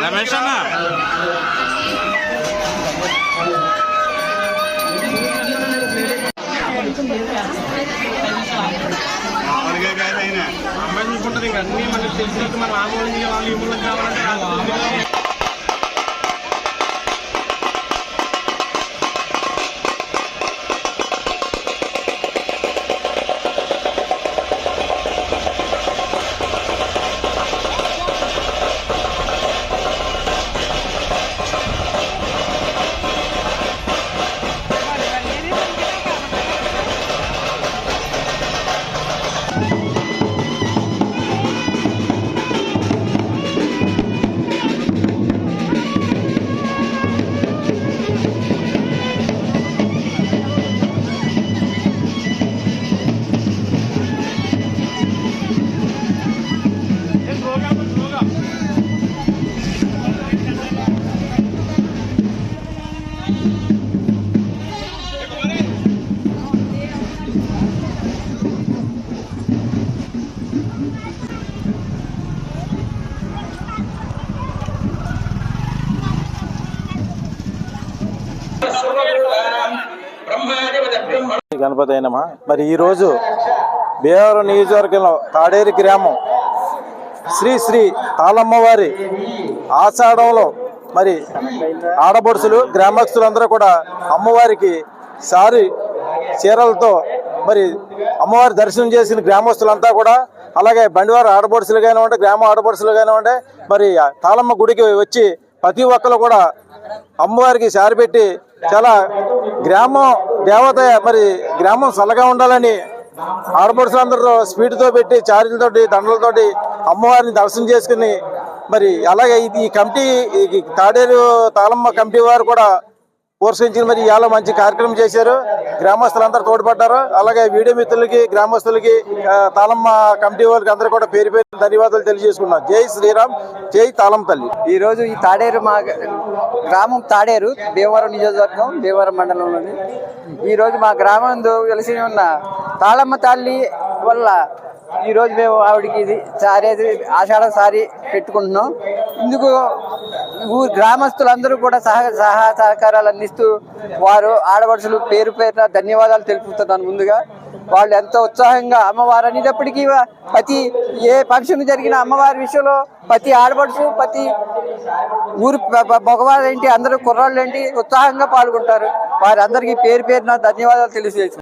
రమేష్ అన్న అమ్మాయి చూసుకుంటారు ఇంకా అన్ని మనకి తెలిసినట్టు మనం ఆ మూలం వాళ్ళు ఈ మూలం కావాలంటే గణపతి అయినమా. మరి ఈరోజు భీమవరం నియోజకవర్గంలో తాడేరు గ్రామం శ్రీ శ్రీ తాళమ్మవారి ఆషాఢంలో మరి ఆడపడుచులు గ్రామస్తులందరూ కూడా అమ్మవారికి సారి చీరలతో మరి అమ్మవారి దర్శనం చేసిన గ్రామస్తులంతా కూడా, అలాగే బండివారి ఆడపడుచులు కానివ్వండి, గ్రామ ఆడపడుచులు కానివ్వండి, మరి తాళమ్మ గుడికి వచ్చి ప్రతి ఒక్కరు కూడా అమ్మవారికి సారి పెట్టి చాలా గ్రామం దేవత మరి గ్రామం చల్లగా ఉండాలని ఆడపడుచులందరూ స్పీడ్తో పెట్టి చారీలతోటి దండలతోటి అమ్మవారిని దర్శనం చేసుకుని మరి అలాగే ఈ కమిటీ తాడేరు తాళమ్మ కమిటీ వారు కూడా ప్రోత్సహించి మరి ఇవాళ మంచి కార్యక్రమం చేశారు. గ్రామస్తులందరూ తోడ్పడ్డారు. అలాగే వీడియో మిత్రులకి గ్రామస్తులకి తాళమ్మ కమిటీ వాళ్ళకి అందరూ కూడా పేరు పేరు ధన్యవాదాలు తెలియజేసుకున్నాం. జై శ్రీరామ్, జై తాళమ్మ తల్లి. ఈ రోజు ఈ తాడేరు మా గ్రామం తాడేరు భీమవరం నియోజకవర్గం భీమవరం మండలంలోని ఈ రోజు మా గ్రామంలో వెలిసి ఉన్న తాళమ్మ తల్లి వల్ల ఈ రోజు మేము ఆవిడకి ఆషాఢ సారి పెట్టుకుంటున్నాం. ఇందుకు ఊరు గ్రామస్తులందరూ కూడా సహకారాలు అందిస్తూ వారు ఆడపడుచులు పేరు పేరున ధన్యవాదాలు తెలుపుతున్నాను. ముందుగా వాళ్ళు ఎంతో ఉత్సాహంగా అమ్మవారు అనేటప్పటికీ ప్రతి ఏ ఫంక్షన్ జరిగిన అమ్మవారి విషయంలో ప్రతి ఆడపడుచు ప్రతి ఊరు మగవారు ఏంటి అందరూ కుర్రాళ్ళు ఏంటి ఉత్సాహంగా పాల్గొంటారు. వారందరికీ పేరు పేరున ధన్యవాదాలు తెలియజేస్తున్నాను.